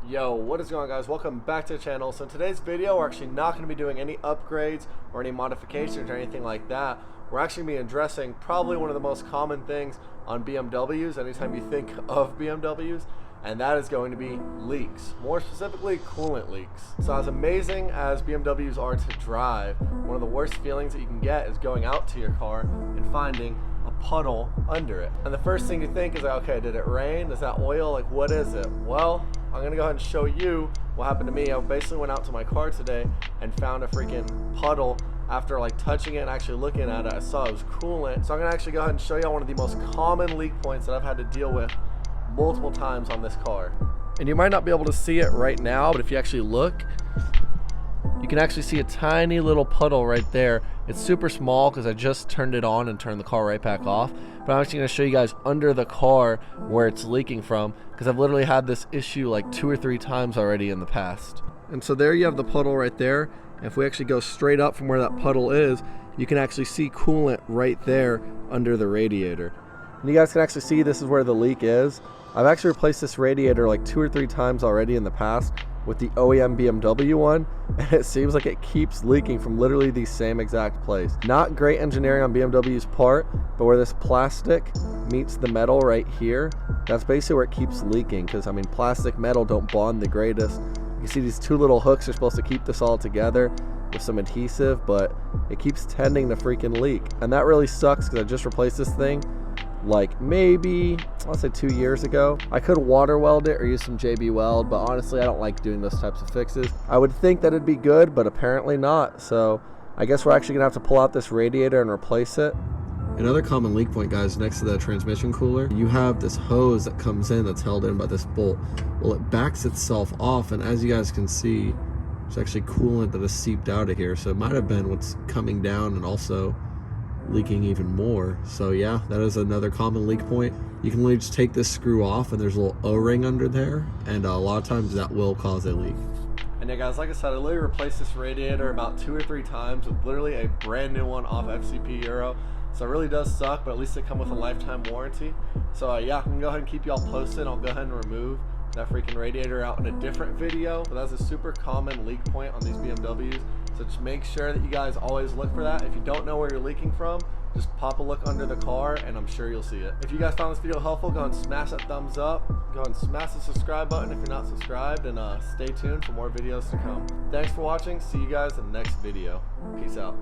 Yo, what is going on, guys? Welcome back to the channel. So in today's video, we're actually not going to be doing any upgrades or any modifications or anything like that. We're actually going to be addressing probably one of the most common things on BMWs anytime you think of BMWs, and that is going to be leaks, more specifically coolant leaks. So as amazing as BMWs are to drive, one of the worst feelings that you can get is going out to your car and finding a puddle under it. And the first thing you think is like, okay, did it rain? Is that oil? Like, what is it? Well, I'm gonna go ahead and show you what happened to me. I basically went out to my car today and found a freaking puddle. After like touching it and actually looking at it, I saw it was coolant. So I'm gonna actually go ahead and show you one of the most common leak points that I've had to deal with multiple times on this car. And you might not be able to see it right now, but if you actually look, you can actually see a tiny little puddle right there. It's super small because I just turned it on and turned the car right back off. But I'm actually going to show you guys under the car where it's leaking from, because I've literally had this issue like 2 or 3 times already in the past. And so there you have the puddle right there. If we actually go straight up from where that puddle is, you can actually see coolant right there under the radiator. And you guys can actually see this is where the leak is. I've actually replaced this radiator like 2 or 3 times already in the past with the OEM BMW one, and it seems like it keeps leaking from literally the same exact place. Not great engineering on BMW's part, but where this plastic meets the metal right here, that's basically where it keeps leaking, because I mean, plastic metal don't bond the greatest. You can see these 2 little hooks are supposed to keep this all together with some adhesive, but it keeps tending to freaking leak. And that really sucks because I just replaced this thing like maybe, let's say 2 years ago. I could water weld it or use some JB Weld, but honestly I don't like doing those types of fixes. I would think that it'd be good, but apparently not. So I guess we're actually gonna have to pull out this radiator and replace it. Another common leak point, guys, next to the transmission cooler, you have this hose that comes in that's held in by this bolt. Well, it backs itself off, and as you guys can see, there's actually coolant that has seeped out of here. So it might have been what's coming down and also leaking even more. So yeah, that is another common leak point. You can literally just take this screw off and there's a little O-ring under there, and a lot of times that will cause a leak. And yeah, guys, like I said, I literally replaced this radiator about 2 or 3 times with literally a brand new one off FCP Euro. So it really does suck, but at least it comes with a lifetime warranty. So yeah, I can go ahead and keep y'all posted. I'll go ahead and remove that freaking radiator out in a different video, but that's a super common leak point on these BMWs. So just make sure that you guys always look for that. If you don't know where you're leaking from, just pop a look under the car and I'm sure you'll see it. If you guys found this video helpful, go ahead and smash that thumbs up. Go ahead and smash the subscribe button if you're not subscribed, and stay tuned for more videos to come. Thanks for watching. See you guys in the next video. Peace out.